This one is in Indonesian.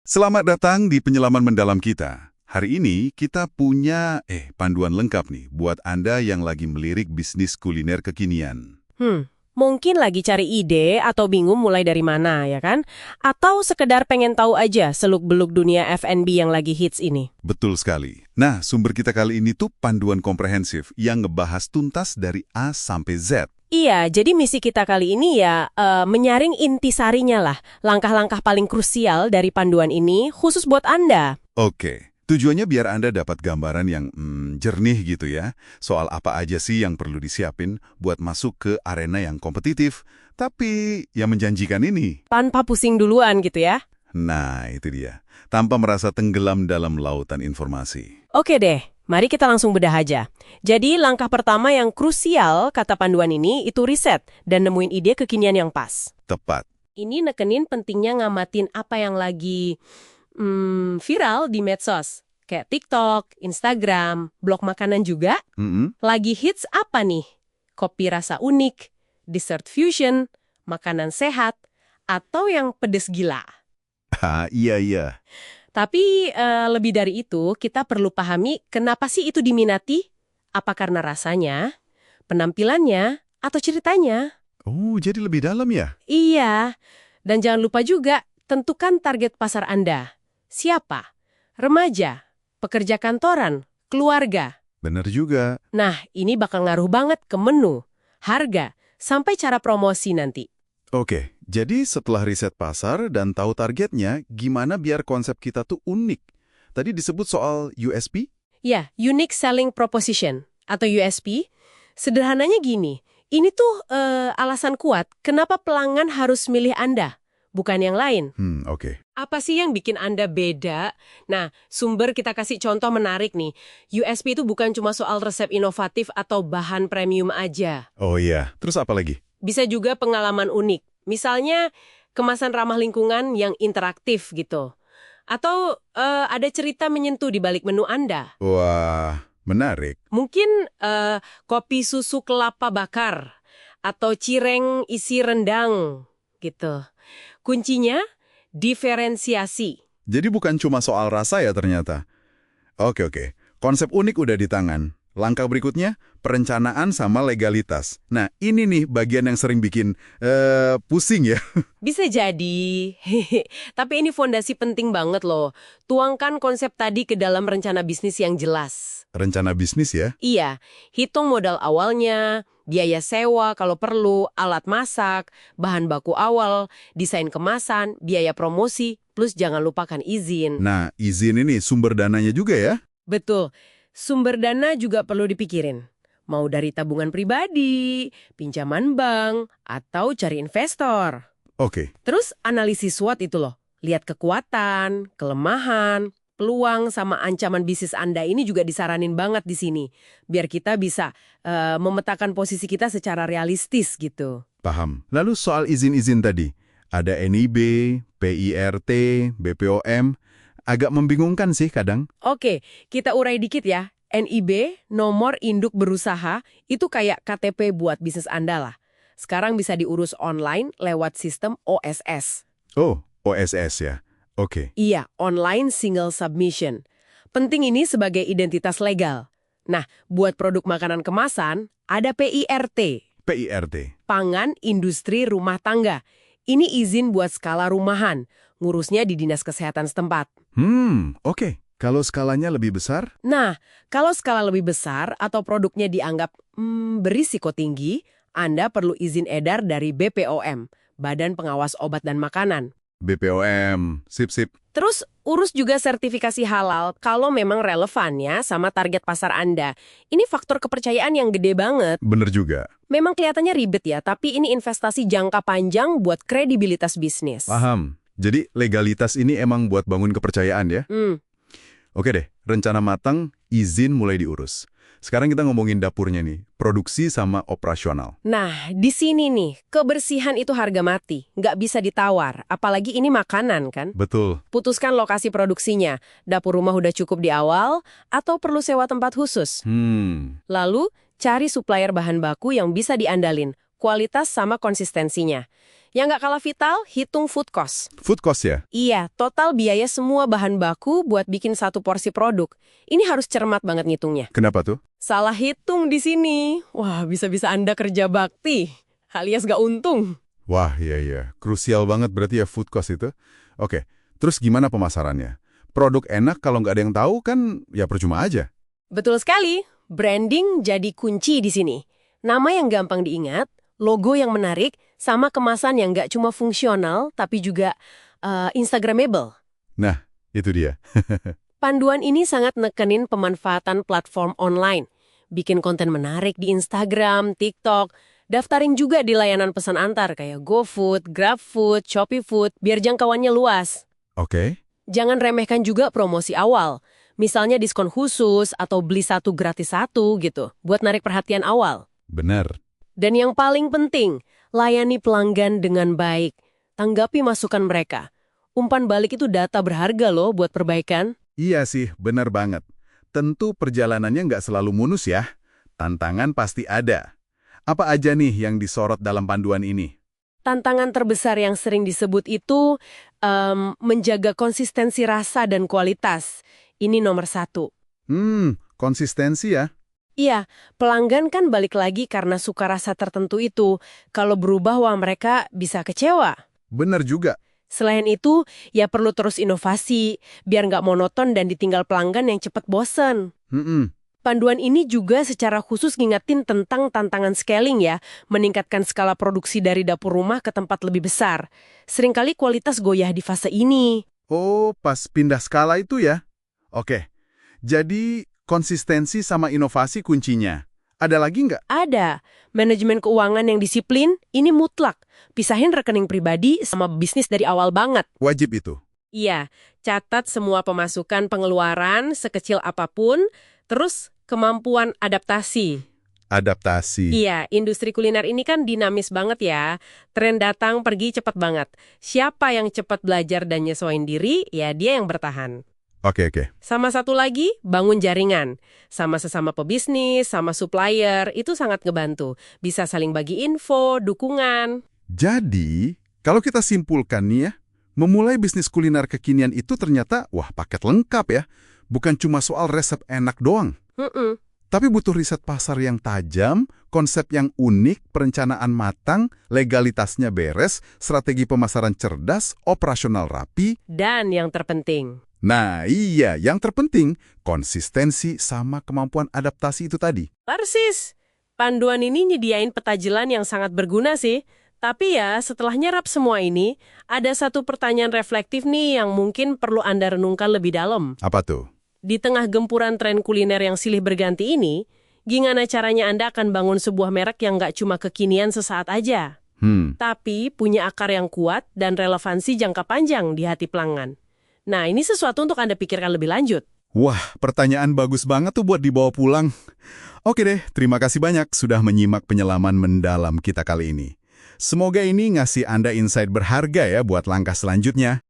Selamat datang di penyelaman mendalam kita. Hari ini kita punya panduan lengkap nih buat Anda yang lagi melirik bisnis kuliner kekinian. Mungkin lagi cari ide atau bingung mulai dari mana, ya kan? Atau sekedar pengen tahu aja seluk-beluk dunia F&B yang lagi hits ini. Betul sekali. Nah, sumber kita kali ini tuh panduan komprehensif yang ngebahas tuntas dari A sampai Z. Iya, jadi misi kita kali ini ya menyaring intisarinya lah, langkah-langkah paling krusial dari panduan ini khusus buat Anda. Oke, tujuannya biar Anda dapat gambaran yang jernih gitu ya, soal apa aja sih yang perlu disiapin buat masuk ke arena yang kompetitif, tapi yang menjanjikan ini. Tanpa pusing duluan gitu ya. Nah, itu dia. Tanpa merasa tenggelam dalam lautan informasi. Oke deh, mari kita langsung bedah aja. Jadi langkah pertama yang krusial kata panduan ini itu riset dan nemuin ide kekinian yang pas. Tepat. Ini nekenin pentingnya ngamatin apa yang lagi viral di medsos. Kayak TikTok, Instagram, blog makanan juga. Lagi hits apa nih? Kopi rasa unik, dessert fusion, makanan sehat, atau yang pedes gila. Iya. Tapi lebih dari itu, kita perlu pahami kenapa sih itu diminati? Apa karena rasanya, penampilannya, atau ceritanya? Oh, jadi lebih dalam ya? Iya, dan jangan lupa juga tentukan target pasar Anda. Siapa? Remaja, pekerja kantoran, keluarga. Bener juga. Nah, ini bakal ngaruh banget ke menu, harga, sampai cara promosi nanti. Oke, jadi setelah riset pasar dan tahu targetnya, gimana biar konsep kita tuh unik? Tadi disebut soal USP? Ya, Unique Selling Proposition atau USP. Sederhananya gini, ini tuh alasan kuat kenapa pelanggan harus milih Anda, bukan yang lain. Oke. Apa sih yang bikin Anda beda? Nah, sumber kita kasih contoh menarik nih. USP itu bukan cuma soal resep inovatif atau bahan premium aja. Oh iya, terus apa lagi? Bisa juga pengalaman unik. Misalnya, kemasan ramah lingkungan yang interaktif gitu. Atau ada cerita menyentuh di balik menu Anda. Wah, menarik. Mungkin kopi susu kelapa bakar. Atau cireng isi rendang gitu. Kuncinya, diferensiasi. Jadi bukan cuma soal rasa ya ternyata. Oke. Konsep unik udah di tangan. Langkah berikutnya, perencanaan sama legalitas. Nah, ini nih bagian yang sering bikin pusing ya. Bisa jadi. Tapi ini fondasi penting banget loh. Tuangkan konsep tadi ke dalam rencana bisnis yang jelas. Rencana bisnis ya? Iya, hitung modal awalnya, biaya sewa kalau perlu, alat masak, bahan baku awal, desain kemasan, biaya promosi, plus jangan lupakan izin. Nah, izin ini sumber dananya juga ya? Betul. Sumber dana juga perlu dipikirin. Mau dari tabungan pribadi, pinjaman bank, atau cari investor. Oke. Terus analisis SWOT itu loh. Lihat kekuatan, kelemahan, peluang sama ancaman bisnis Anda ini juga disaranin banget di sini. Biar kita bisa memetakan posisi kita secara realistis gitu. Paham. Lalu soal izin-izin tadi. Ada NIB, PIRT, BPOM. Agak membingungkan sih kadang. Oke, kita urai dikit ya. NIB, nomor induk berusaha, itu kayak KTP buat bisnis Anda lah. Sekarang bisa diurus online lewat sistem OSS. Oh, OSS ya. Oke. Iya, Online Single Submission. Penting ini sebagai identitas legal. Nah, buat produk makanan kemasan, ada PIRT. PIRT. Pangan Industri Rumah Tangga. Ini izin buat skala rumahan. Ngurusnya di Dinas Kesehatan setempat. Oke. Kalau skalanya lebih besar? Nah, kalau skala lebih besar atau produknya dianggap berisiko tinggi, Anda perlu izin edar dari BPOM, Badan Pengawas Obat dan Makanan. BPOM. Sip. Terus urus juga sertifikasi halal kalau memang relevan ya sama target pasar Anda. Ini faktor kepercayaan yang gede banget. Bener juga. Memang kelihatannya ribet ya, tapi ini investasi jangka panjang buat kredibilitas bisnis. Paham. Jadi legalitas ini emang buat bangun kepercayaan ya? Oke deh, rencana matang, izin mulai diurus. Sekarang kita ngomongin dapurnya nih, produksi sama operasional. Nah, di sini nih, kebersihan itu harga mati. Nggak bisa ditawar, apalagi ini makanan kan? Betul. Putuskan lokasi produksinya. Dapur rumah udah cukup di awal, atau perlu sewa tempat khusus? Lalu, cari supplier bahan baku yang bisa diandalin, kualitas sama konsistensinya. Yang nggak kalah vital, hitung food cost. Food cost ya? Iya, total biaya semua bahan baku buat bikin satu porsi produk. Ini harus cermat banget ngitungnya. Kenapa tuh? Salah hitung di sini. Wah, bisa-bisa Anda kerja bakti, alias nggak untung. Wah, iya. Krusial banget berarti ya food cost itu. Oke, terus gimana pemasarannya? Produk enak kalau nggak ada yang tahu kan ya percuma aja. Betul sekali. Branding jadi kunci di sini. Nama yang gampang diingat, logo yang menarik, sama kemasan yang nggak cuma fungsional, tapi juga Instagramable. Nah, itu dia. Panduan ini sangat nekenin pemanfaatan platform online. Bikin konten menarik di Instagram, TikTok, daftarin juga di layanan pesan antar kayak GoFood, GrabFood, ShopeeFood, biar jangkauannya luas. Oke. Jangan remehkan juga promosi awal. Misalnya diskon khusus atau beli satu gratis satu gitu, buat narik perhatian awal. Benar. Dan yang paling penting, layani pelanggan dengan baik. Tanggapi masukan mereka. Umpan balik itu data berharga loh buat perbaikan. Iya sih, benar banget. Tentu perjalanannya nggak selalu mulus ya. Tantangan pasti ada. Apa aja nih yang disorot dalam panduan ini? Tantangan terbesar yang sering disebut itu menjaga konsistensi rasa dan kualitas. Ini nomor 1. Konsistensi ya? Iya, pelanggan kan balik lagi karena suka rasa tertentu itu. Kalau berubah, wah mereka bisa kecewa. Benar juga. Selain itu, ya perlu terus inovasi, biar nggak monoton dan ditinggal pelanggan yang cepat bosen. Panduan ini juga secara khusus ngingetin tentang tantangan scaling ya, meningkatkan skala produksi dari dapur rumah ke tempat lebih besar. Seringkali kualitas goyah di fase ini. Oh, pas pindah skala itu ya? Oke, jadi konsistensi sama inovasi kuncinya. Ada lagi nggak? Ada. Manajemen keuangan yang disiplin, ini mutlak. Pisahin rekening pribadi sama bisnis dari awal banget. Wajib itu. Iya, catat semua pemasukan pengeluaran sekecil apapun, terus kemampuan adaptasi. Adaptasi. Iya, industri kuliner ini kan dinamis banget ya. Tren datang pergi cepat banget. Siapa yang cepat belajar dan nyesuaiin diri, ya dia yang bertahan. Oke. Sama satu lagi, bangun jaringan. Sama sesama pebisnis, sama supplier, itu sangat ngebantu. Bisa saling bagi info, dukungan. Jadi, kalau kita simpulkan nih ya, memulai bisnis kuliner kekinian itu ternyata, wah paket lengkap ya. Bukan cuma soal resep enak doang. Tapi butuh riset pasar yang tajam, konsep yang unik, perencanaan matang, legalitasnya beres, strategi pemasaran cerdas, operasional rapi. Dan yang terpenting, Nah iya, yang terpenting, konsistensi sama kemampuan adaptasi itu tadi. persis. Panduan ini nyediain peta jalan yang sangat berguna sih. Tapi ya, setelah nyerap semua ini, ada satu pertanyaan reflektif nih yang mungkin perlu Anda renungkan lebih dalam. Apa tuh? Di tengah gempuran tren kuliner yang silih berganti ini, gimana caranya Anda akan bangun sebuah merek yang nggak cuma kekinian sesaat aja, tapi punya akar yang kuat dan relevansi jangka panjang di hati pelanggan. Nah, ini sesuatu untuk Anda pikirkan lebih lanjut. Wah, pertanyaan bagus banget tuh buat dibawa pulang. Oke deh, terima kasih banyak sudah menyimak penyelaman mendalam kita kali ini. Semoga ini ngasih Anda insight berharga ya buat langkah selanjutnya.